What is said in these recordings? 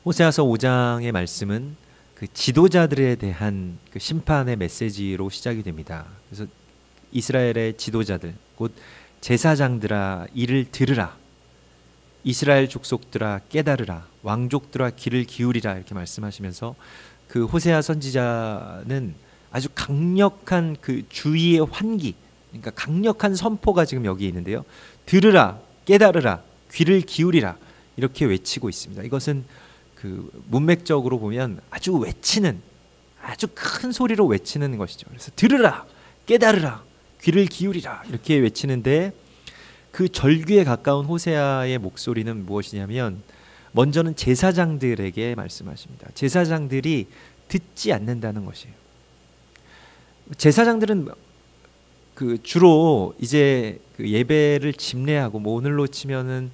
호세아서 5장의 말씀은 그 지도자들에 대한 그 심판의 메시지로 시작이 됩니다. 그래서 이스라엘의 지도자들, 곧 제사장들아 이를 들으라, 이스라엘 족속들아 깨달으라, 왕족들아 귀를 기울이라, 이렇게 말씀하시면서 그 호세아 선지자는 아주 강력한 그 주의의 환기, 그러니까 강력한 선포가 지금 여기 있는데요. 들으라, 깨달으라, 귀를 기울이라, 이렇게 외치고 있습니다. 이것은 그 문맥적으로 보면 아주 외치는, 아주 큰 소리로 외치는 것이죠. 그래서 들으라, 깨달으라, 귀를 기울이라, 이렇게 외치는데 그 절규에 가까운 호세아의 목소리는 무엇이냐면 먼저는 제사장들에게 말씀하십니다. 제사장들이 듣지 않는다는 것이에요. 제사장들은 그 주로 이제 그 예배를 집례하고, 뭐 오늘로 치면은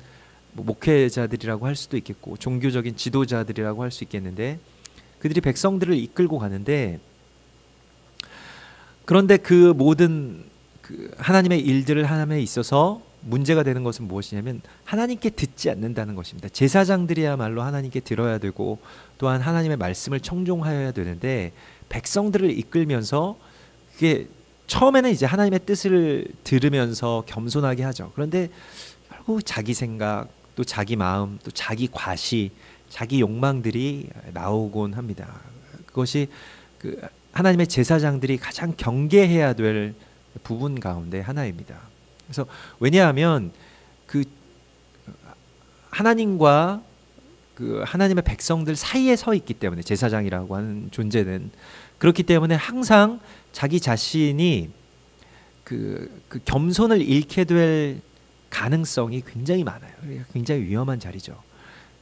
뭐 목회자들이라고 할 수도 있겠고 종교적인 지도자들이라고 할 수 있겠는데, 그들이 백성들을 이끌고 가는데, 그런데 그 모든 그 하나님의 일들을 하나님에 있어서 문제가 되는 것은 무엇이냐면 하나님께 듣지 않는다는 것입니다. 제사장들이야말로 하나님께 들어야 되고 또한 하나님의 말씀을 청종하여야 되는데, 백성들을 이끌면서 그게 처음에는 이제 하나님의 뜻을 들으면서 겸손하게 하죠. 그런데 결국 자기 생각, 또 자기 마음, 또 자기 과시, 자기 욕망들이 나오곤 합니다. 그것이 그 하나님의 제사장들이 가장 경계해야 될 부분 가운데 하나입니다. 그래서 왜냐하면 그 하나님과 그 하나님의 백성들 사이에 서 있기 때문에, 제사장이라고 하는 존재는 그렇기 때문에 항상 자기 자신이 그 겸손을 잃게 될 가능성이 굉장히 많아요. 굉장히 위험한 자리죠.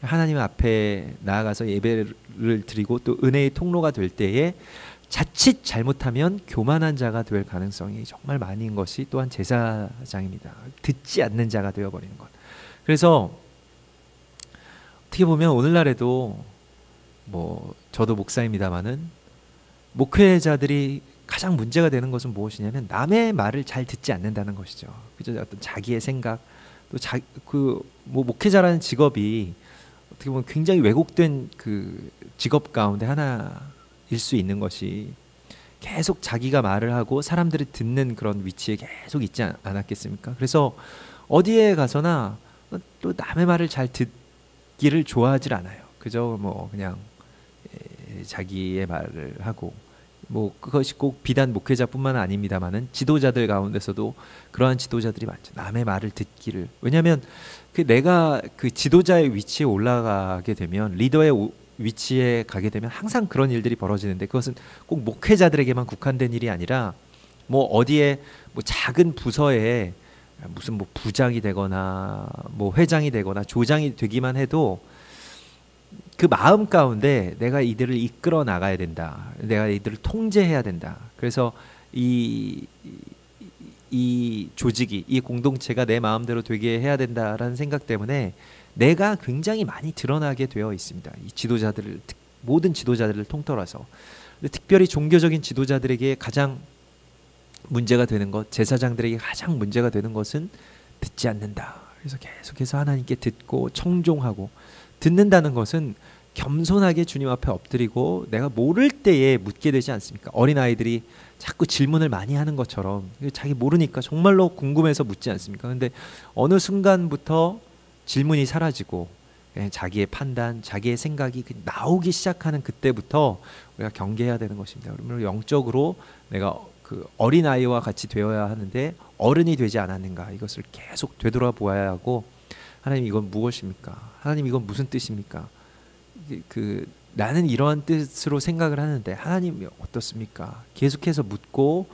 하나님 앞에 나아가서 예배를 드리고 또 은혜의 통로가 될 때에 자칫 잘못하면 교만한 자가 될 가능성이 정말 많은 것이 또한 제사장입니다. 듣지 않는 자가 되어버리는 것. 그래서 어떻게 보면 오늘날에도 뭐 저도 목사입니다마는 목회자들이 가장 문제가 되는 것은 무엇이냐면 남의 말을 잘 듣지 않는다는 것이죠. 그죠? 어떤 자기의 생각, 또 뭐 목회자라는 직업이 어떻게 보면 굉장히 왜곡된 그 직업 가운데 하나일 수 있는 것이, 계속 자기가 말을 하고 사람들이 듣는 그런 위치에 계속 있지 않았겠습니까? 그래서 어디에 가서나 또 남의 말을 잘 듣기를 좋아하질 않아요. 그저 뭐 그냥 자기의 말을 하고, 뭐 그것이 꼭 비단 목회자뿐만 아닙니다만은 지도자들 가운데서도 그러한 지도자들이 많죠. 남의 말을 듣기를. 왜냐하면 그 내가 그 지도자의 위치에 올라가게 되면, 리더의 위치에 가게 되면 항상 그런 일들이 벌어지는데, 그것은 꼭 목회자들에게만 국한된 일이 아니라 뭐 어디에 뭐 작은 부서에 무슨 뭐 부장이 되거나 뭐 회장이 되거나 조장이 되기만 해도 그 마음 가운데 내가 이들을 이끌어 나가야 된다, 내가 이들을 통제해야 된다. 그래서 이 조직이, 이 공동체가 내 마음대로 되게 해야 된다라는 생각 때문에 내가 굉장히 많이 드러나게 되어 있습니다. 이 지도자들을, 모든 지도자들을 통틀어서. 특별히 종교적인 지도자들에게 가장 문제가 되는 것, 제사장들에게 가장 문제가 되는 것은 듣지 않는다. 그래서 계속해서 하나님께 듣고 청종하고, 듣는다는 것은 겸손하게 주님 앞에 엎드리고 내가 모를 때에 묻게 되지 않습니까? 어린아이들이 자꾸 질문을 많이 하는 것처럼 자기 모르니까 정말로 궁금해서 묻지 않습니까? 근데 어느 순간부터 질문이 사라지고 자기의 판단, 자기의 생각이 나오기 시작하는 그때부터 우리가 경계해야 되는 것입니다. 그러면 영적으로 내가 그 어린아이와 같이 되어야 하는데 어른이 되지 않았는가, 이것을 계속 되돌아보아야 하고, 하나님 이건 무엇입니까? 하나님 이건 무슨 뜻입니까? 나는 이러한 뜻으로 생각을 하는데 하나님이 어떻습니까? 계속해서 묻고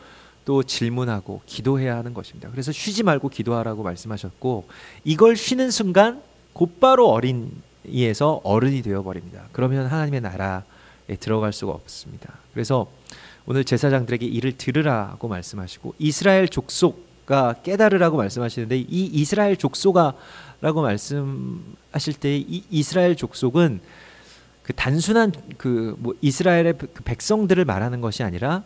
또 질문하고 기도해야 하는 것입니다. 그래서 쉬지 말고 기도하라고 말씀하셨고, 이걸 쉬는 순간 곧바로 어린이에서 어른이 되어버립니다. 그러면 하나님의 나라에 들어갈 수가 없습니다. 그래서 오늘 제사장들에게 이를 들으라고 말씀하시고, 이스라엘 족속가 깨달으라고 말씀하시는데, 이 이스라엘 족속아라고 말씀하실 때 이 이스라엘 족속은 그 단순한 그 뭐 이스라엘의 그 백성들을 말하는 것이 아니라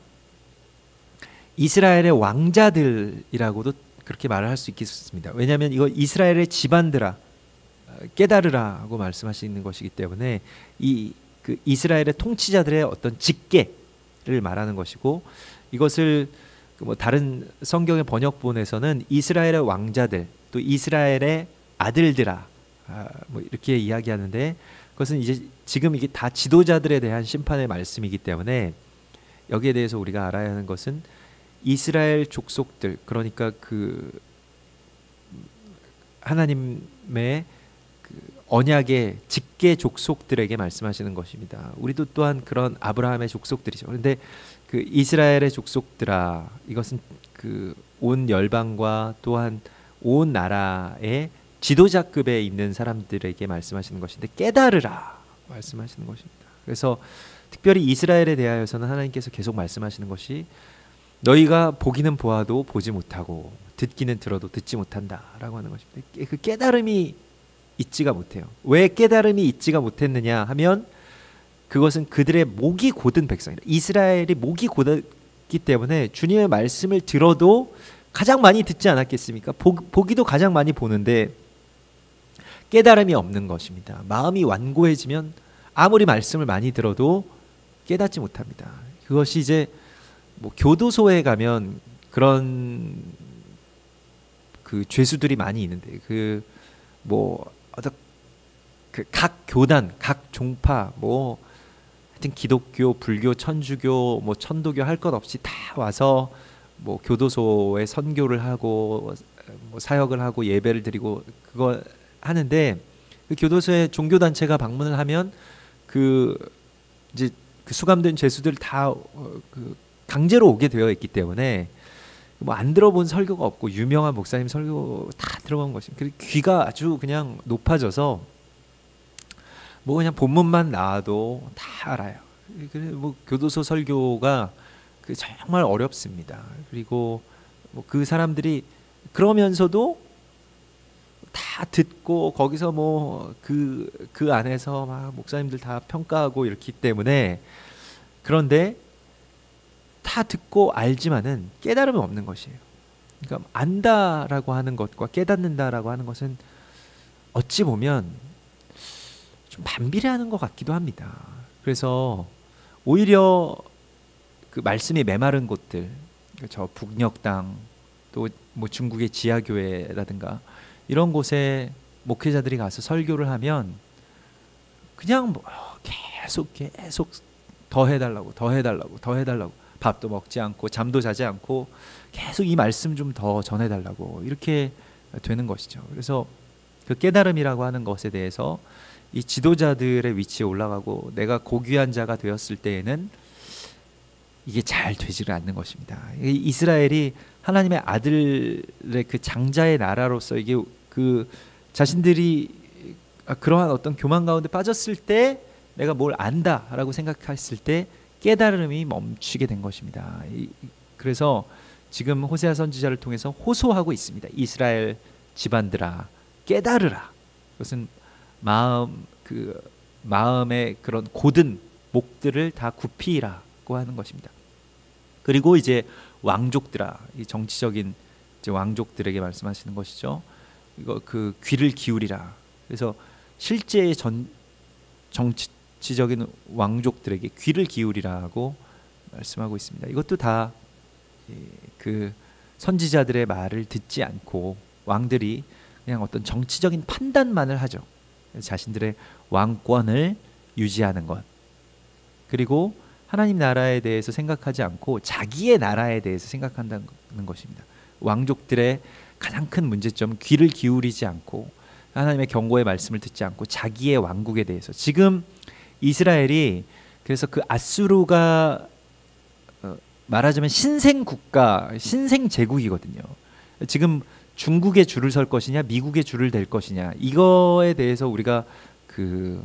이스라엘의 왕자들이라고도 그렇게 말을 할 수 있겠습니다. 왜냐하면 이거 이스라엘의 집안들아, 깨달으라고 말씀하시는 것이기 때문에 이 그 이스라엘의 통치자들의 어떤 직계를 말하는 것이고, 이것을 뭐 다른 성경의 번역본에서는 이스라엘의 왕자들 또 이스라엘의 아들들아 뭐 이렇게 이야기하는데, 그것은 이제 지금 이게 다 지도자들에 대한 심판의 말씀이기 때문에 여기에 대해서 우리가 알아야 하는 것은 이스라엘 족속들, 그러니까 그 하나님의 그 언약의 직계 족속들에게 말씀하시는 것입니다. 우리도 또한 그런 아브라함의 족속들이죠. 그런데 그 이스라엘의 족속들아, 이것은 그 온 열방과 또한 온 나라의 지도자급에 있는 사람들에게 말씀하시는 것인데, 깨달으라 말씀하시는 것입니다. 그래서 특별히 이스라엘에 대하여서는 하나님께서 계속 말씀하시는 것이, 너희가 보기는 보아도 보지 못하고 듣기는 들어도 듣지 못한다라고 하는 것입니다. 그 깨달음이 있지가 못해요. 왜 깨달음이 있지가 못했느냐 하면, 그것은 그들의 목이 곧은 백성이다. 이스라엘이 목이 곧기 때문에 주님의 말씀을 들어도 가장 많이 듣지 않았겠습니까? 보기도 가장 많이 보는데 깨달음이 없는 것입니다. 마음이 완고해지면 아무리 말씀을 많이 들어도 깨닫지 못합니다. 그것이 이제 뭐 교도소에 가면 그런 그 죄수들이 많이 있는데, 그 뭐 어떤 그 각 교단, 각 종파, 뭐 하여튼 기독교, 불교, 천주교, 뭐 천도교 할 것 없이 다 와서 뭐 교도소에 선교를 하고 뭐 사역을 하고 예배를 드리고 그거 하는데, 그 교도소에 종교 단체가 방문을 하면 그 이제 그 수감된 죄수들 다 그 강제로 오게 되어 있기 때문에 뭐 안 들어본 설교가 없고 유명한 목사님 설교 다 들어본 것입니다. 그리고 귀가 아주 그냥 높아져서 뭐 그냥 본문만 나와도 다 알아요. 뭐 교도소 설교가 그 정말 어렵습니다. 그리고 뭐 그 사람들이 그러면서도 다 듣고 거기서 뭐 그 안에서 막 목사님들 다 평가하고 이렇기 때문에, 그런데 다 듣고 알지만은 깨달음은 없는 것이에요. 그러니까 안다라고 하는 것과 깨닫는다라고 하는 것은 어찌 보면 좀 반비례하는 것 같기도 합니다. 그래서 오히려 그 말씀이 메마른 곳들, 저 북녘 땅, 또 뭐 중국의 지하교회라든가 이런 곳에 목회자들이 가서 설교를 하면 그냥 뭐 계속 더 해달라고 밥도 먹지 않고 잠도 자지 않고 계속 이 말씀 좀 더 전해달라고 이렇게 되는 것이죠. 그래서 그 깨달음이라고 하는 것에 대해서 이 지도자들의 위치에 올라가고 내가 고귀한 자가 되었을 때에는 이게 잘 되지를 않는 것입니다. 이스라엘이 하나님의 아들의 그 장자의 나라로서 이게 그 자신들이 그러한 어떤 교만 가운데 빠졌을 때 내가 뭘 안다라고 생각했을 때 깨달음이 멈추게 된 것입니다. 그래서 지금 호세아 선지자를 통해서 호소하고 있습니다. 이스라엘 집안들아 깨달으라. 그것은 마음의 그런 곧은 목들을 다 굽히라고 하는 것입니다. 그리고 이제 왕족들아, 이 정치적인 이제 왕족들에게 말씀하시는 것이죠. 이거 그 귀를 기울이라. 그래서 실제의 정치적인 왕족들에게 귀를 기울이라고 말씀하고 있습니다. 이것도 다 그 선지자들의 말을 듣지 않고 왕들이 그냥 어떤 정치적인 판단만을 하죠. 자신들의 왕권을 유지하는 것, 그리고 하나님 나라에 대해서 생각하지 않고 자기의 나라에 대해서 생각한다는 것입니다. 왕족들의 가장 큰 문제점, 귀를 기울이지 않고 하나님의 경고의 말씀을 듣지 않고 자기의 왕국에 대해서. 지금 이스라엘이 그래서 그 아수르가 말하자면 신생 국가, 신생 제국이거든요. 지금 중국의 줄을 설 것이냐, 미국의 줄을 댈 것이냐, 이거에 대해서 우리가 그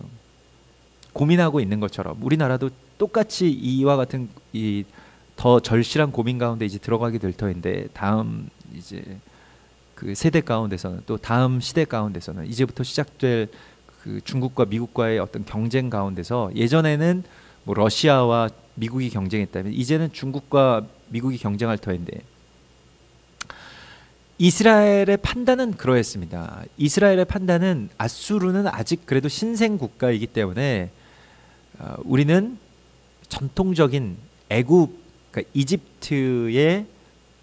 고민하고 있는 것처럼 우리나라도 똑같이 이와 같은 이 더 절실한 고민 가운데 이제 들어가게 될 터인데, 다음 이제 그 세대 가운데서는, 또 다음 시대 가운데서는 이제부터 시작될 그 중국과 미국과의 어떤 경쟁 가운데서, 예전에는 뭐 러시아와 미국이 경쟁했다면 이제는 중국과 미국이 경쟁할 터인데, 이스라엘의 판단은 그러했습니다. 이스라엘의 판단은 아수르는 아직 그래도 신생 국가이기 때문에 우리는 전통적인 애굽, 그러니까 이집트의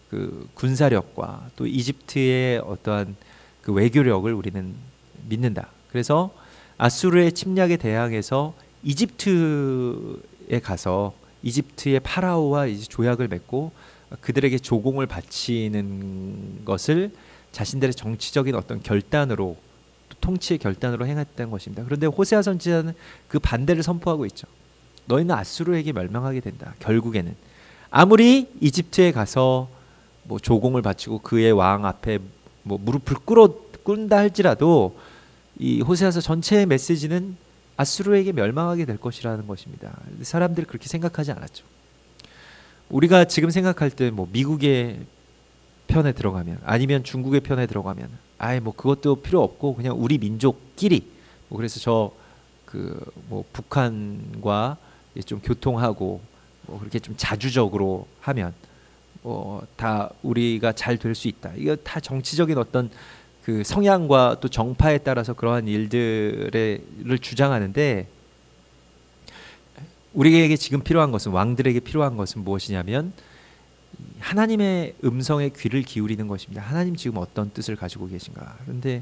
그 군사력과 또 이집트의 어떠한 그 외교력을 우리는 믿는다. 그래서 아수르의 침략에 대항해서 이집트에 가서 이집트의 파라오와 이제 조약을 맺고 그들에게 조공을 바치는 것을 자신들의 정치적인 어떤 결단으로, 통치의 결단으로 행했다는 것입니다. 그런데 호세아 선지자는 그 반대를 선포하고 있죠. 너희는 아수르에게 멸망하게 된다. 결국에는 아무리 이집트에 가서 뭐 조공을 바치고 그의 왕 앞에 뭐 무릎을 꿇는다 할지라도 이 호세아서 전체의 메시지는 아수르에게 멸망하게 될 것이라는 것입니다. 사람들이 그렇게 생각하지 않았죠. 우리가 지금 생각할 때 뭐 미국의 편에 들어가면 아니면 중국의 편에 들어가면 아예 뭐 그것도 필요 없고 그냥 우리 민족끼리 뭐 그래서 저 그 뭐 북한과 좀 교통하고 뭐 그렇게 좀 자주적으로 하면 뭐 다 우리가 잘 될 수 있다. 이거 다 정치적인 어떤 그 성향과 또 정파에 따라서 그러한 일들을 주장하는데, 우리에게 지금 필요한 것은, 왕들에게 필요한 것은 무엇이냐면 하나님의 음성에 귀를 기울이는 것입니다. 하나님 지금 어떤 뜻을 가지고 계신가. 그런데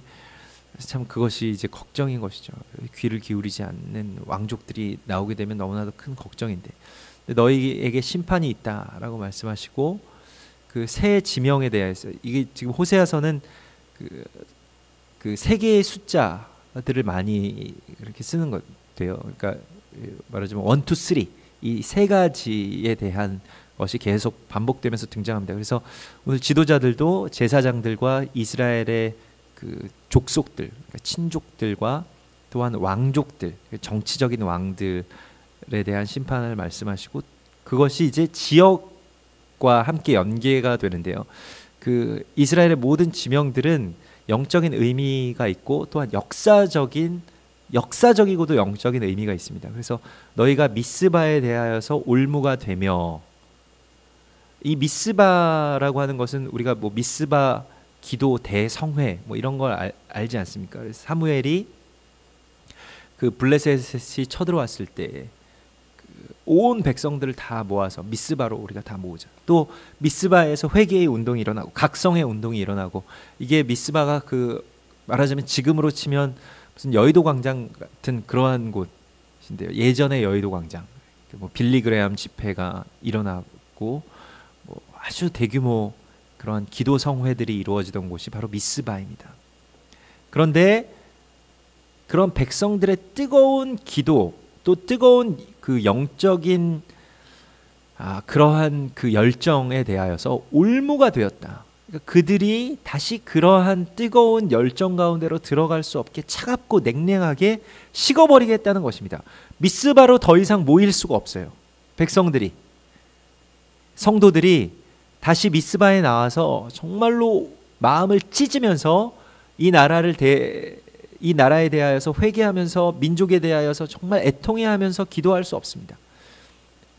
참 그것이 이제 걱정인 것이죠. 귀를 기울이지 않는 왕족들이 나오게 되면 너무나도 큰 걱정인데, 너희에게 심판이 있다라고 말씀하시고 그 새 지명에 대해서, 이게 지금 호세아서는 그 세 개의 숫자들을 많이 그렇게 쓰는 것 돼요. 그러니까 말하자면 1, 2, 3 이 세 가지에 대한 것이 계속 반복되면서 등장합니다. 그래서 오늘 지도자들도 제사장들과 이스라엘의 그 족속들, 그러니까 친족들과 또한 왕족들, 정치적인 왕들에 대한 심판을 말씀하시고, 그것이 이제 지역과 함께 연계가 되는데요. 그 이스라엘의 모든 지명들은 영적인 의미가 있고 또한 역사적이고도 영적인 의미가 있습니다. 그래서 너희가 미스바에 대하여서 올무가 되며, 이 미스바라고 하는 것은 우리가 뭐 미스바 기도 대성회 뭐 이런 걸 알지 않습니까? 그래서 사무엘이 그 블레셋이 쳐들어왔을 때 온 백성들을 다 모아서 미스바로 우리가 다 모으자. 또 미스바에서 회개의 운동이 일어나고 각성의 운동이 일어나고, 이게 미스바가 그 말하자면 지금으로 치면 무슨 여의도 광장 같은 그러한 곳인데요. 예전의 여의도 광장, 뭐 빌리그레암 집회가 일어나고 뭐 아주 대규모 그러한 기도 성회들이 이루어지던 곳이 바로 미스바입니다. 그런데 그런 백성들의 뜨거운 기도, 또 뜨거운 그 영적인 그러한 그 열정에 대하여서 올무가 되었다. 그러니까 그들이 다시 그러한 뜨거운 열정 가운데로 들어갈 수 없게 차갑고 냉랭하게 식어버리겠다는 것입니다. 미스바로 더 이상 모일 수가 없어요. 백성들이, 성도들이 다시 미스바에 나와서 정말로 마음을 찢으면서 이 나라에 대하여서 회개하면서 민족에 대하여서 정말 애통해하면서 기도할 수 없습니다.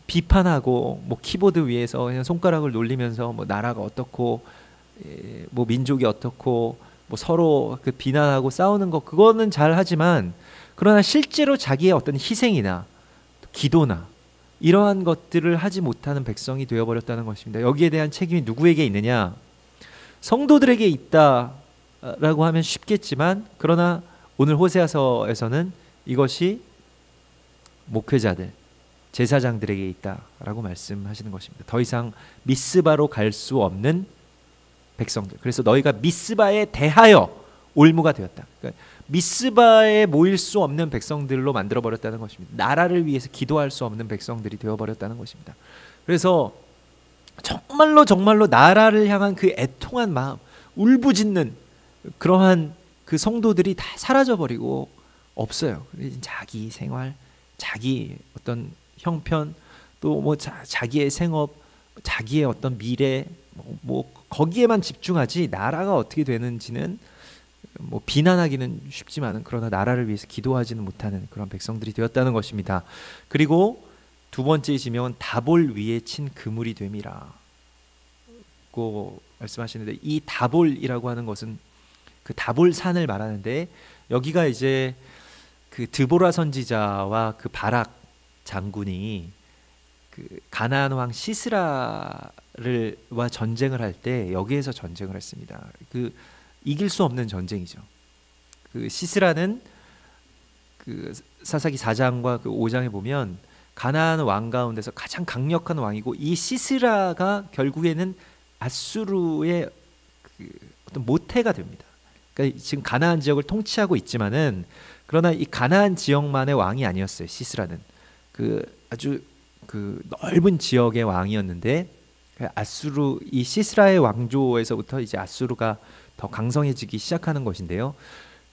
비판하고 뭐 키보드 위에서 그냥 손가락을 놀리면서 뭐 나라가 어떻고 뭐 민족이 어떻고 뭐 서로 그 비난하고 싸우는 거, 그거는 잘 하지만 그러나 실제로 자기의 어떤 희생이나 기도나 이러한 것들을 하지 못하는 백성이 되어버렸다는 것입니다. 여기에 대한 책임이 누구에게 있느냐? 성도들에게 있다라고 하면 쉽겠지만, 그러나 오늘 호세아서에서는 이것이 목회자들, 제사장들에게 있다라고 말씀하시는 것입니다. 더 이상 미스바로 갈 수 없는 백성들. 그래서 너희가 미스바에 대하여 올무가 되었다. 그러니까 미스바에 모일 수 없는 백성들로 만들어 버렸다는 것입니다. 나라를 위해서 기도할 수 없는 백성들이 되어 버렸다는 것입니다. 그래서 정말로 나라를 향한 그 애통한 마음, 울부짖는 그러한 그 성도들이 다 사라져 버리고 없어요. 자기 생활, 자기 어떤 형편, 또 뭐 자기의 생업, 자기의 어떤 미래, 뭐 거기에만 집중하지 나라가 어떻게 되는지는 뭐 비난하기는 쉽지만, 그러나 나라를 위해서 기도하지는 못하는 그런 백성들이 되었다는 것입니다. 그리고 두 번째 지명은 다볼 위에 친 그물이 됨이라. 말씀하시는데, 이 다볼이라고 하는 것은 그 다볼산을 말하는데, 여기가 이제 그 드보라 선지자와 그 바락 장군이 그 가나안 왕 시스라와 전쟁을 할 때 여기에서 전쟁을 했습니다. 그 이길 수 없는 전쟁이죠. 그 시스라는 그 사사기 4장과 그 5장에 보면 가나안 왕 가운데서 가장 강력한 왕이고, 이 시스라가 결국에는 아수르의 그 어떤 모태가 됩니다. 그러니까 지금 가나안 지역을 통치하고 있지만은, 그러나 이 가나안 지역만의 왕이 아니었어요. 시스라는 그 아주 그 넓은 지역의 왕이었는데, 아수르, 이 시스라의 왕조에서부터 이제 아수르가 더 강성해지기 시작하는 것인데요.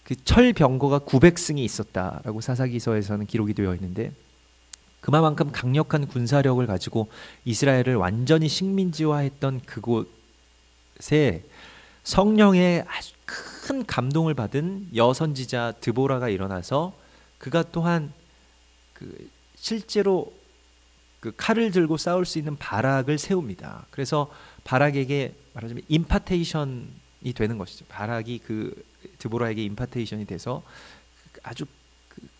그 철병거가 900승이 있었다라고 사사기서에서는 기록이 되어 있는데, 그만큼 강력한 군사력을 가지고 이스라엘을 완전히 식민지화했던 그곳에 성령의 아주 큰 감동을 받은 여선지자 드보라가 일어나서, 그가 또한 그 실제로 그 칼을 들고 싸울 수 있는 바락을 세웁니다. 그래서 바락에게 말하자면 임파테이션이 되는 것이죠. 바락이 그 드보라에게 임파테이션이 돼서 아주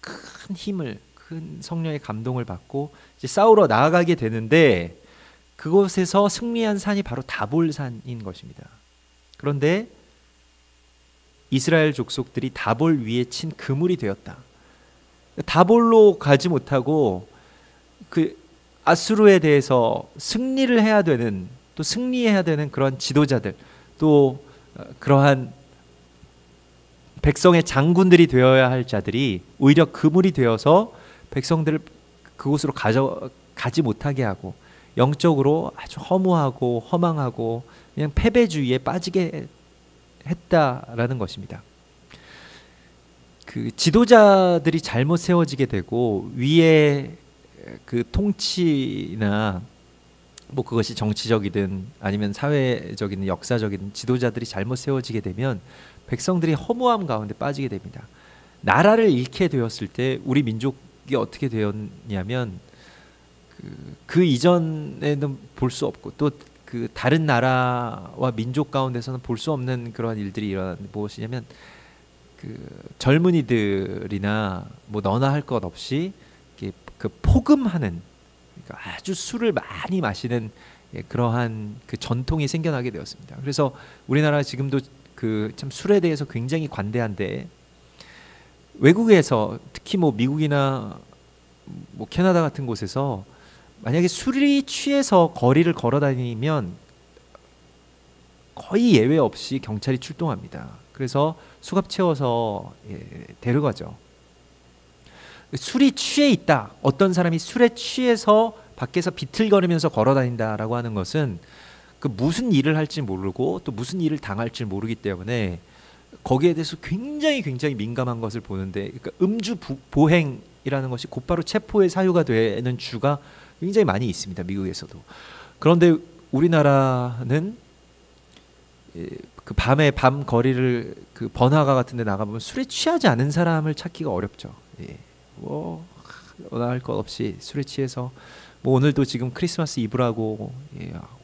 큰 힘을, 큰 성령의 감동을 받고 이제 싸우러 나아가게 되는데, 그곳에서 승리한 산이 바로 다볼산인 것입니다. 그런데 이스라엘 족속들이 다볼 위에 친 그물이 되었다. 다볼로 가지 못하고 그 아수르에 대해서 승리를 해야 되는, 또 승리해야 되는 그런 지도자들, 또 그러한 백성의 장군들이 되어야 할 자들이 오히려 그물이 되어서 백성들을 그곳으로 가지 못하게 하고, 영적으로 아주 허무하고 허망하고 그냥 패배주의에 빠지게 했다라는 것입니다. 그 지도자들이 잘못 세워지게 되고, 위에 그 통치나 뭐 그것이 정치적이든 아니면 사회적이든 역사적이든 지도자들이 잘못 세워지게 되면 백성들이 허무함 가운데 빠지게 됩니다. 나라를 잃게 되었을 때 우리 민족이 어떻게 되었냐면, 그 이전에는 볼 수 없고, 또 그 다른 나라와 민족 가운데서는 볼 수 없는 그러한 일들이 일어나는, 무엇이냐면 그 젊은이들이나 뭐 너나 할 것 없이 그 포금하는, 그러니까 아주 술을 많이 마시는 그러한 그 전통이 생겨나게 되었습니다. 그래서 우리나라 지금도 그 참 술에 대해서 굉장히 관대한데, 외국에서 특히 뭐 미국이나 뭐 캐나다 같은 곳에서 만약에 술이 취해서 거리를 걸어 다니면 거의 예외 없이 경찰이 출동합니다. 그래서 수갑 채워서 데려가죠. 술이 취해 있다, 어떤 사람이 술에 취해서 밖에서 비틀거리면서 걸어 다닌다라고 하는 것은 그 무슨 일을 할지 모르고 또 무슨 일을 당할지 모르기 때문에 거기에 대해서 굉장히 민감한 것을 보는데, 그러니까 음주 보행이라는 것이 곧바로 체포의 사유가 되는 주가 굉장히 많이 있습니다, 미국에서도. 그런데 우리나라는 그 밤 거리를 그 번화가 같은 데 나가보면 술에 취하지 않은 사람을 찾기가 어렵죠. 뭐 할 것 없이 술에 취해서, 뭐 오늘도 지금 크리스마스 이브라고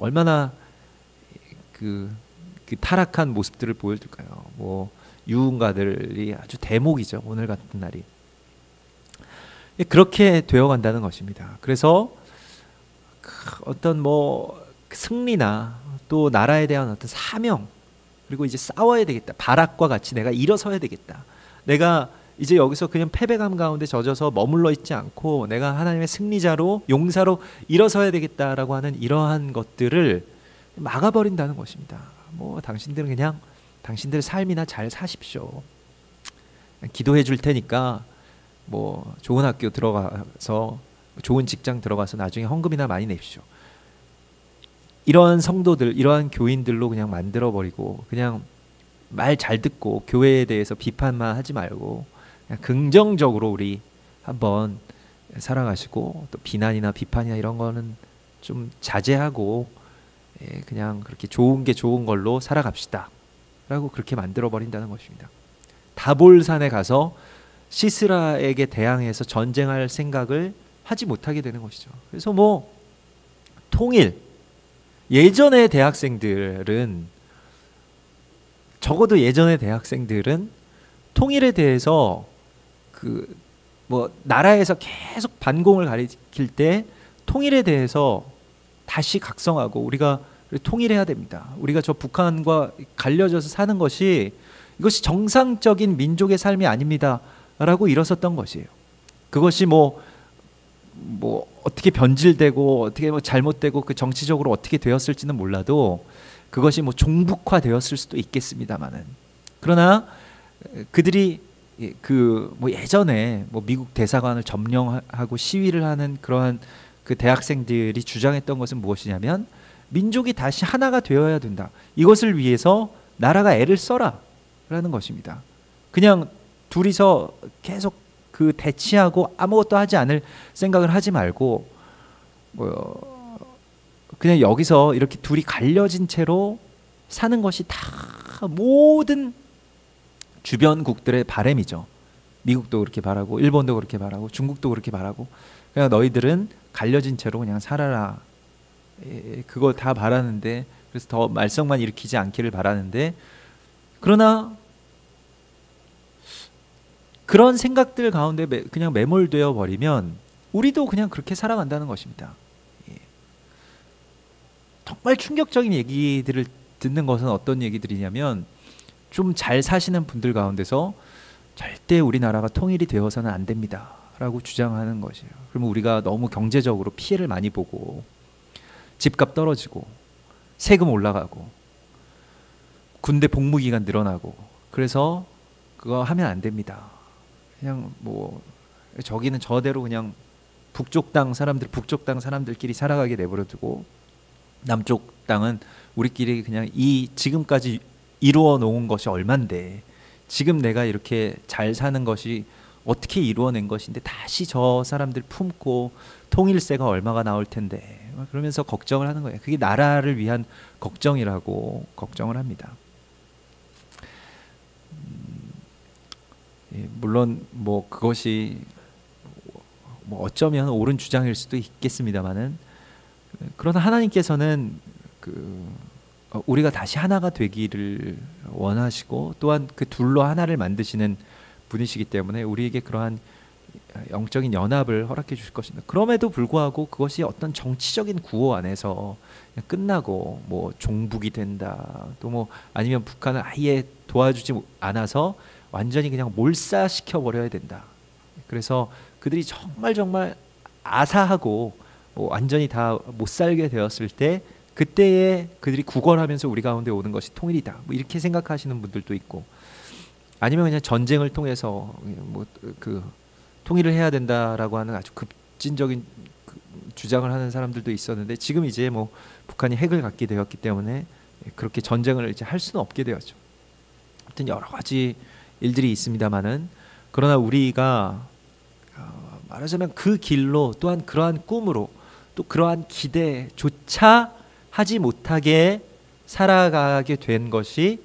얼마나 그 타락한 모습들을 보여줄까요? 뭐 유흥가들이 아주 대목이죠, 오늘 같은 날이. 그렇게 되어간다는 것입니다. 그래서 어떤 뭐 승리나 또 나라에 대한 어떤 사명, 그리고 이제 싸워야 되겠다, 바락과 같이 내가 일어서야 되겠다, 내가 이제 여기서 그냥 패배감 가운데 젖어서 머물러 있지 않고 내가 하나님의 승리자로, 용사로 일어서야 되겠다라고 하는 이러한 것들을 막아버린다는 것입니다. 뭐 당신들은 그냥 당신들의 삶이나 잘 사십시오, 기도해 줄 테니까 뭐 좋은 학교 들어가서 좋은 직장 들어가서 나중에 헌금이나 많이 내십시오. 이러한 성도들, 이러한 교인들로 그냥 만들어버리고, 그냥 말 잘 듣고 교회에 대해서 비판만 하지 말고 그냥 긍정적으로 우리 한번 살아가시고, 또 비난이나 비판이나 이런 거는 좀 자제하고 그냥 그렇게 좋은 게 좋은 걸로 살아갑시다 라고 그렇게 만들어버린다는 것입니다. 다볼산에 가서 시스라에게 대항해서 전쟁할 생각을 하지 못하게 되는 것이죠. 그래서 뭐 통일, 예전의 대학생들은 적어도 예전의 대학생들은 통일에 대해서 그 뭐 나라에서 계속 반공을 가리킬 때 통일에 대해서 다시 각성하고 우리가 통일해야 됩니다. 우리가 저 북한과 갈려져서 사는 것이 이것이 정상적인 민족의 삶이 아닙니다라고 일어섰던 것이에요. 그것이 뭐 어떻게 변질되고 어떻게 뭐 잘못되고 그 정치적으로 어떻게 되었을지는 몰라도 그것이 뭐 종북화되었을 수도 있겠습니다만은, 그러나 그들이 그 뭐 예전에 뭐 미국 대사관을 점령하고 시위를 하는 그러한 그 대학생들이 주장했던 것은 무엇이냐면 민족이 다시 하나가 되어야 된다. 이것을 위해서 나라가 애를 써라 라는 것입니다. 그냥 둘이서 계속 그 대치하고 아무것도 하지 않을 생각을 하지 말고 그냥 여기서 이렇게 둘이 갈려진 채로 사는 것이 다 모든 주변국들의 바람이죠. 미국도 그렇게 바라고 일본도 그렇게 바라고 중국도 그렇게 바라고, 그냥 너희들은 갈려진 채로 그냥 살아라. 그거 다 바라는데, 그래서 더 말썽만 일으키지 않기를 바라는데, 그러나 그런 생각들 가운데 그냥 매몰되어 버리면 우리도 그냥 그렇게 살아간다는 것입니다. 정말 충격적인 얘기들을 듣는 것은 어떤 얘기들이냐면, 좀 잘 사시는 분들 가운데서 절대 우리나라가 통일이 되어서는 안 됩니다 라고 주장하는 것이에요. 그러면 우리가 너무 경제적으로 피해를 많이 보고 집값 떨어지고 세금 올라가고 군대 복무기간 늘어나고, 그래서 그거 하면 안 됩니다. 그냥 뭐 저기는 저대로 그냥 북쪽 땅 사람들끼리 살아가게 내버려두고 남쪽 땅은 우리끼리 그냥 이 지금까지 이루어 놓은 것이 얼만데, 지금 내가 이렇게 잘 사는 것이 어떻게 이루어낸 것인데 다시 저 사람들 품고 통일세가 얼마가 나올 텐데, 그러면서 걱정을 하는 거예요. 그게 나라를 위한 걱정이라고 걱정을 합니다. 물론 뭐 그것이 뭐 어쩌면 옳은 주장일 수도 있겠습니다만은, 그러나 하나님께서는 우리가 다시 하나가 되기를 원하시고 또한 그 둘로 하나를 만드시는 분이시기 때문에 우리에게 그러한 영적인 연합을 허락해 주실 것입니다. 그럼에도 불구하고 그것이 어떤 정치적인 구호 안에서 그냥 끝나고 뭐 종북이 된다, 또 뭐 아니면 북한을 아예 도와주지 않아서 완전히 그냥 몰사시켜 버려야 된다. 그래서 그들이 정말 아사하고 뭐 완전히 다 못 살게 되었을 때, 그때에 그들이 구걸하면서 우리 가운데 오는 것이 통일이다, 뭐 이렇게 생각하시는 분들도 있고, 아니면 그냥 전쟁을 통해서 뭐 그 통일을 해야 된다라고 하는 아주 급진적인 주장을 하는 사람들도 있었는데, 지금 이제 뭐 북한이 핵을 갖게 되었기 때문에 그렇게 전쟁을 이제 할 수는 없게 되었죠. 하여튼 여러 가지 일들이 있습니다만은, 그러나 우리가 말하자면 그 길로 또한 그러한 꿈으로 또 그러한 기대조차 하지 못하게 살아가게 된 것이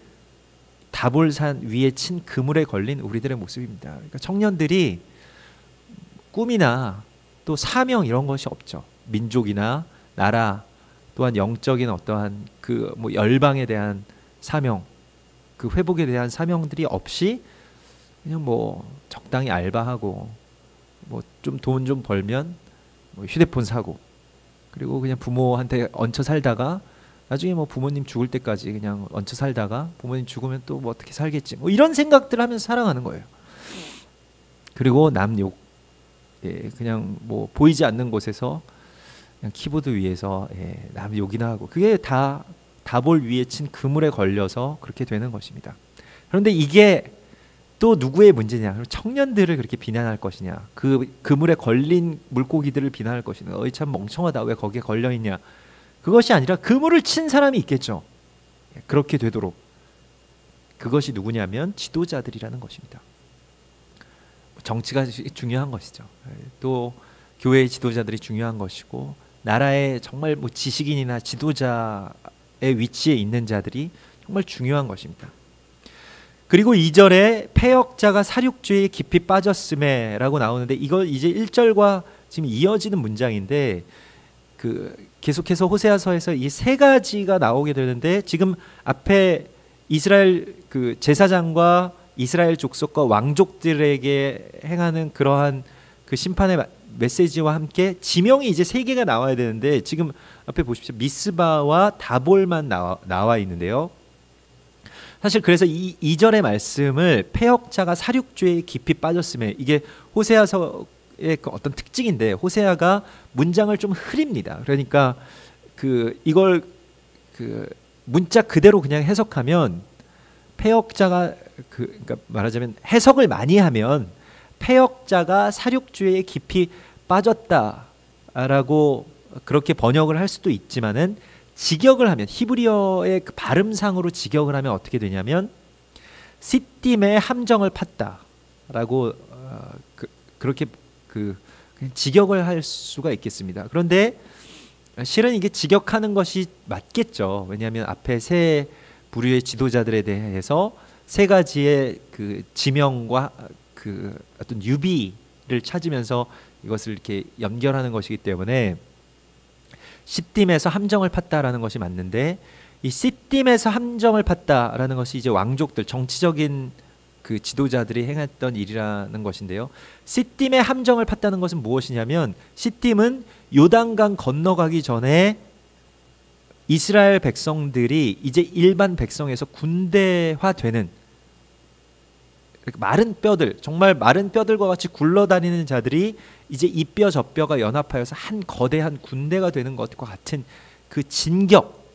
다볼산 위에 친 그물에 걸린 우리들의 모습입니다. 그러니까 청년들이 꿈이나 또 사명 이런 것이 없죠. 민족이나 나라 또한 영적인 어떠한 그 뭐 열방에 대한 사명, 그 회복에 대한 사명들이 없이 그냥 뭐 적당히 알바하고 뭐 좀 돈 좀 벌면 뭐 휴대폰 사고, 그리고 그냥 부모한테 얹혀 살다가 나중에 뭐 부모님 죽을 때까지 그냥 얹혀 살다가 부모님 죽으면 또 뭐 어떻게 살겠지, 뭐 이런 생각들 하면서 살아가는 거예요. 그리고 남 욕, 그냥 뭐 보이지 않는 곳에서 그냥 키보드 위에서 남 욕이나 하고, 그게 다 다볼 위에 친 그물에 걸려서 그렇게 되는 것입니다. 그런데 이게 또 누구의 문제냐? 청년들을 그렇게 비난할 것이냐? 그 그물에 걸린 물고기들을 비난할 것이냐? 어이 참 멍청하다, 왜 거기에 걸려 있냐? 그것이 아니라 그물을 친 사람이 있겠죠. 그렇게 되도록. 그것이 누구냐면 지도자들이라는 것입니다. 정치가 중요한 것이죠. 또 교회의 지도자들이 중요한 것이고, 나라의 정말 뭐 지식인이나 지도자의 위치에 있는 자들이 정말 중요한 것입니다. 그리고 2절에 패역자가 살육죄에 깊이 빠졌음에 라고 나오는데, 이거 이제 1절과 지금 이어지는 문장인데, 그 계속해서 호세아서에서 이 세 가지가 나오게 되는데, 지금 앞에 이스라엘 그 제사장과 이스라엘 족속과 왕족들에게 행하는 그러한 그 심판의 메시지와 함께 지명이 이제 세 개가 나와야 되는데 지금 앞에 보십시오. 미스바와 다볼만 나와 있는데요. 사실 그래서 이 2절의 말씀을 패역자가 살육죄에 깊이 빠졌음에, 이게 호세아서의 그 어떤 특징인데, 호세아가 문장을 좀 흐립니다. 그러니까 이걸 문자 그대로 그냥 해석하면 패역자가 그러니까 말하자면 해석을 많이 하면 패역자가 살육죄에 깊이 빠졌다라고 그렇게 번역을 할 수도 있지만은, 직역을 하면 히브리어의 그 발음상으로 직역을 하면 어떻게 되냐면 시딤의 함정을 팠다라고 그렇게 그냥 직역을 할 수가 있겠습니다. 그런데 실은 이게 직역하는 것이 맞겠죠. 왜냐하면 앞에 세 부류의 지도자들에 대해서 세 가지의 그 지명과 그 어떤 유비를 찾으면서 이것을 이렇게 연결하는 것이기 때문에 시딤에서 함정을 팠다라는 것이 맞는데, 이 시딤에서 함정을 팠다라는 것이 이제 왕족들, 정치적인 그 지도자들이 행했던 일이라는 것인데요. 시딤에 함정을 팠다는 것은 무엇이냐면, 시딤은 요단강 건너가기 전에 이스라엘 백성들이 이제 일반 백성에서 군대화되는 마른 뼈들, 정말 마른 뼈들과 같이 굴러다니는 자들이 이제 이 뼈 저 뼈가 연합하여서 한 거대한 군대가 되는 것과 같은 그 진격,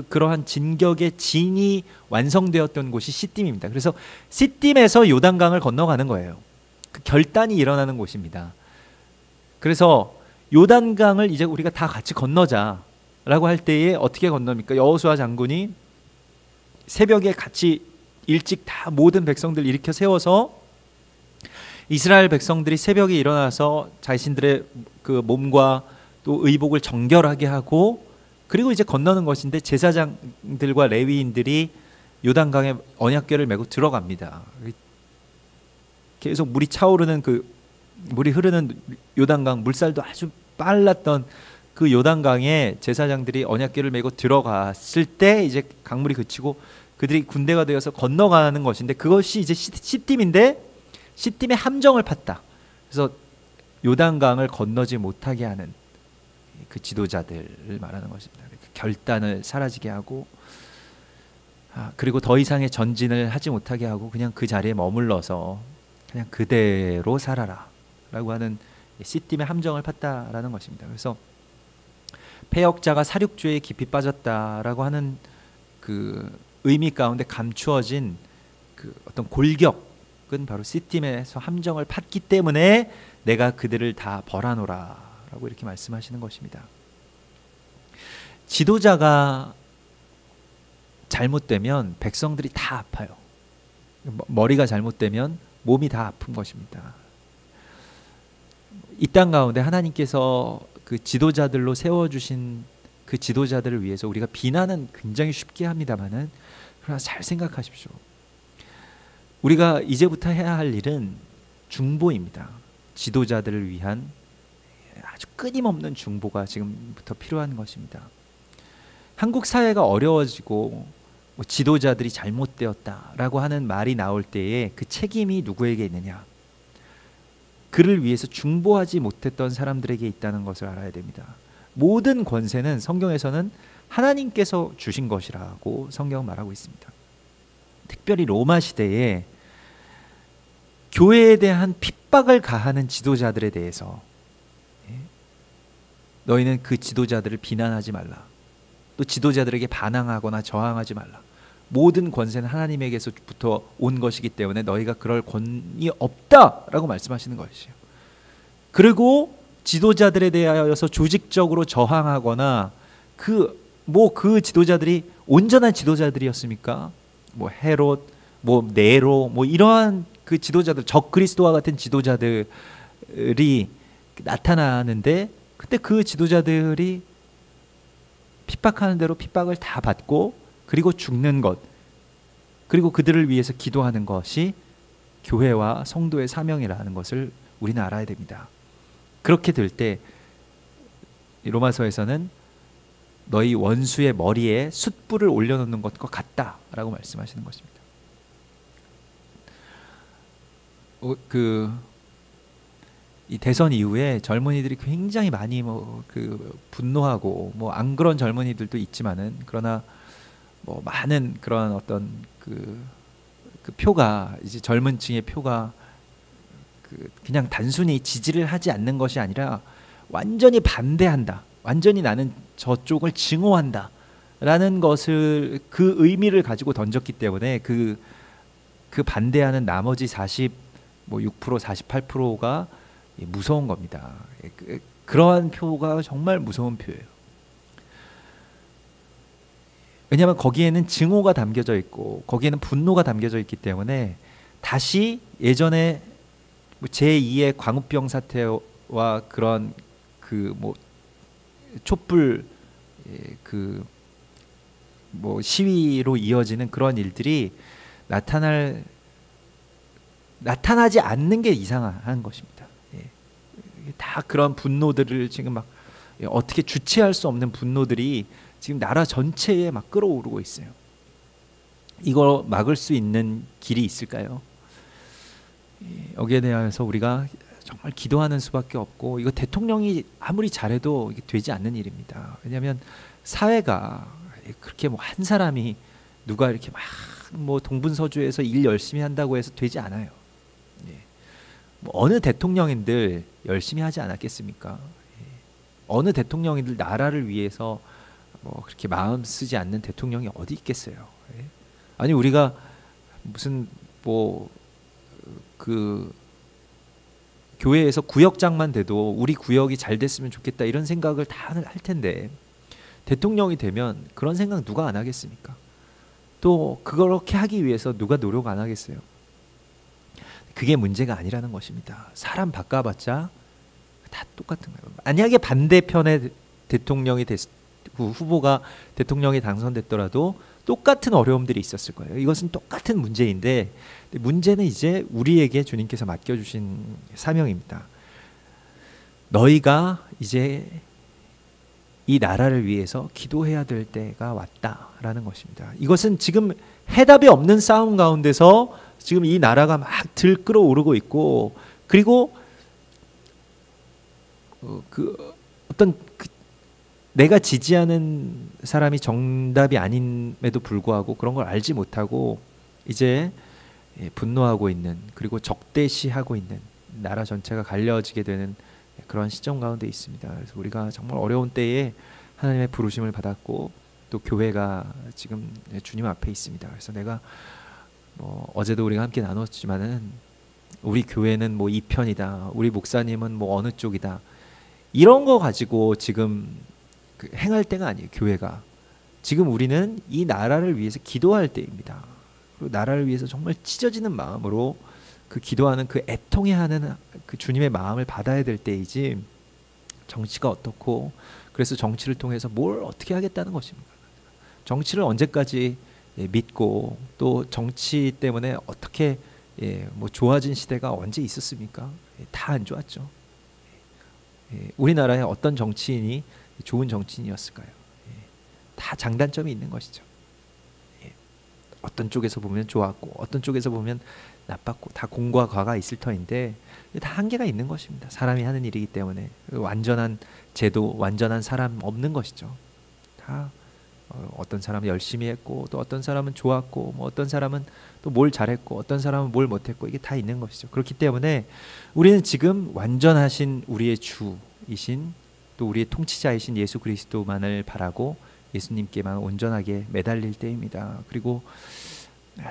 그러한 진격의 진이 완성되었던 곳이 시딤입니다. 그래서 시딤에서 요단강을 건너가는 거예요. 그 결단이 일어나는 곳입니다. 그래서 요단강을 이제 우리가 다 같이 건너자라고 할 때에 어떻게 건넙니까? 여호수아 장군이 새벽에 같이 일찍 다 모든 백성들 일으켜 세워서 이스라엘 백성들이 새벽에 일어나서 자신들의 그 몸과 또 의복을 정결하게 하고, 그리고 이제 건너는 것인데, 제사장들과 레위인들이 요단강에 언약궤를 메고 들어갑니다. 계속 물이 차오르는 물이 흐르는 요단강, 물살도 아주 빨랐던 그 요단강에 제사장들이 언약궤를 메고 들어갔을 때 이제 강물이 그치고 그들이 군대가 되어서 건너가는 것인데, 그것이 이제 시딤인데, 시딤에 함정을 팠다. 그래서 요단강을 건너지 못하게 하는 그 지도자들을 말하는 것입니다. 그 결단을 사라지게 하고, 그리고 더 이상의 전진을 하지 못하게 하고 그냥 그 자리에 머물러서 그냥 그대로 살아라 라고 하는 시딤에 함정을 팠다라는 것입니다. 그래서 패역자가 살육죄에 깊이 빠졌다라고 하는 그 의미 가운데 감추어진 그 어떤 골격은 바로 시딤에서 함정을 팠기 때문에 내가 그들을 다 벌하노라 라고 이렇게 말씀하시는 것입니다. 지도자가 잘못되면 백성들이 다 아파요. 머리가 잘못되면 몸이 다 아픈 것입니다. 이 땅 가운데 하나님께서 그 지도자들로 세워주신 그 지도자들을 위해서 우리가 비난은 굉장히 쉽게 합니다만은, 그러나 잘 생각하십시오. 우리가 이제부터 해야 할 일은 중보입니다. 지도자들을 위한 아주 끊임없는 중보가 지금부터 필요한 것입니다. 한국 사회가 어려워지고 지도자들이 잘못되었다라고 하는 말이 나올 때에 그 책임이 누구에게 있느냐? 그를 위해서 중보하지 못했던 사람들에게 있다는 것을 알아야 됩니다. 모든 권세는 성경에서는 하나님께서 주신 것이라고 성경은 말하고 있습니다. 특별히 로마 시대에 교회에 대한 핍박을 가하는 지도자들에 대해서 너희는 그 지도자들을 비난하지 말라. 또 지도자들에게 반항하거나 저항하지 말라. 모든 권세는 하나님에게서부터 온 것이기 때문에 너희가 그럴 권이 없다라고 말씀하시는 것이에요. 그리고 지도자들에 대하여서 조직적으로 저항하거나 그 지도자들이 온전한 지도자들이었습니까? 헤롯, 네로, 이러한 그 지도자들, 적그리스도와 같은 지도자들이 나타나는데, 그때 그 지도자들이 핍박하는 대로 핍박을 다 받고, 그리고 죽는 것, 그리고 그들을 위해서 기도하는 것이 교회와 성도의 사명이라는 것을 우리는 알아야 됩니다. 그렇게 될 때 로마서에서는 너희 원수의 머리에 숯불을 올려놓는 것과 같다라고 말씀하시는 것입니다. 이 대선 이후에 젊은이들이 굉장히 많이 분노하고 안 그런 젊은이들도 있지만은, 그러나 많은 그런 어떤 그 표가, 이제 젊은 층의 표가 그냥 단순히 지지를 하지 않는 것이 아니라 완전히 반대한다, 완전히 나는 저쪽을 증오한다 라는 것을, 그 의미를 가지고 던졌기 때문에 그 반대하는 나머지 6% 48%가 무서운 겁니다. 그러한 표가 정말 무서운 표예요. 왜냐하면 거기에는 증오가 담겨져 있고 거기에는 분노가 담겨져 있기 때문에 다시 예전에 제2의 광우병 사태와 그런 촛불 시위로 이어지는 그런 일들이 나타나지 않는 게 이상한 것입니다. 다 그런 분노들을 지금 어떻게 주체할 수 없는 분노들이 지금 나라 전체에 끌어오르고 있어요. 이걸 막을 수 있는 길이 있을까요? 여기에 대해서 우리가 정말 기도하는 수밖에 없고, 이거 대통령이 아무리 잘해도 이게 되지 않는 일입니다. 왜냐하면 사회가 그렇게 한 사람이 누가 이렇게 동분서주에서 일 열심히 한다고 해서 되지 않아요. 어느 대통령인들 열심히 하지 않았겠습니까? 어느 대통령인들 나라를 위해서 그렇게 마음 쓰지 않는 대통령이 어디 있겠어요? 아니, 우리가 무슨 교회에서 구역장만 돼도 우리 구역이 잘 됐으면 좋겠다 이런 생각을 다 할 텐데, 대통령이 되면 그런 생각 누가 안 하겠습니까? 또 그렇게 하기 위해서 누가 노력 안 하겠어요? 그게 문제가 아니라는 것입니다. 사람 바꿔봤자 다 똑같은 거예요. 만약에 반대편의 대통령이 후보가 대통령이 당선됐더라도 똑같은 어려움들이 있었을 거예요. 이것은 똑같은 문제인데, 문제는 이제 우리에게 주님께서 맡겨주신 사명입니다. 너희가 이제 이 나라를 위해서 기도해야 될 때가 왔다라는 것입니다. 이것은 지금 해답이 없는 싸움 가운데서 지금 이 나라가 들끓어 오르고 있고, 그리고 내가 지지하는 사람이 정답이 아님에도 불구하고 그런 걸 알지 못하고 이제 분노하고 있는, 그리고 적대시하고 있는 나라 전체가 갈려지게 되는 그런 시점 가운데 있습니다. 그래서 우리가 정말 어려운 때에 하나님의 부르심을 받았고, 또 교회가 지금 주님 앞에 있습니다. 그래서 내가 어제도 우리가 함께 나눴지만은, 우리 교회는 이 편이다, 우리 목사님은 어느 쪽이다, 이런 거 가지고 지금 행할 때가 아니에요. 교회가 지금, 우리는 이 나라를 위해서 기도할 때입니다. 그리고 나라를 위해서 정말 찢어지는 마음으로 기도하는, 애통해하는 주님의 마음을 받아야 될 때이지, 정치가 어떻고 그래서 정치를 통해서 뭘 어떻게 하겠다는 것입니다. 정치를 언제까지 믿고, 또 정치 때문에 어떻게 좋아진 시대가 언제 있었습니까? 다 안 좋았죠. 우리나라에 어떤 정치인이 좋은 정치인이었을까요? 다 장단점이 있는 것이죠. 어떤 쪽에서 보면 좋았고 어떤 쪽에서 보면 나빴고, 다 공과 과가 있을 터인데 다 한계가 있는 것입니다. 사람이 하는 일이기 때문에 완전한 제도, 완전한 사람 없는 것이죠. 다 어떤 사람은 열심히 했고, 또 어떤 사람은 좋았고, 어떤 사람은 또 뭘 잘했고, 어떤 사람은 뭘 못했고, 이게 다 있는 것이죠. 그렇기 때문에 우리는 지금 완전하신 우리의 주이신, 또 우리의 통치자이신 예수 그리스도만을 바라고 예수님께만 온전하게 매달릴 때입니다. 그리고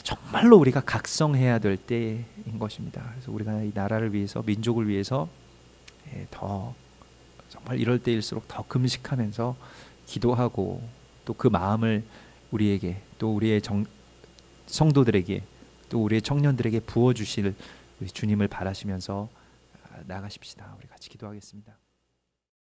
정말로 우리가 각성해야 될 때인 것입니다. 그래서 우리가 이 나라를 위해서, 민족을 위해서 더 정말 이럴 때일수록 더 금식하면서 기도하고, 또 그 마음을 우리에게, 또 우리의 성도들에게, 또 우리의 청년들에게 부어주실 주님을 바라시면서 나가십시다. 우리 같이 기도하겠습니다.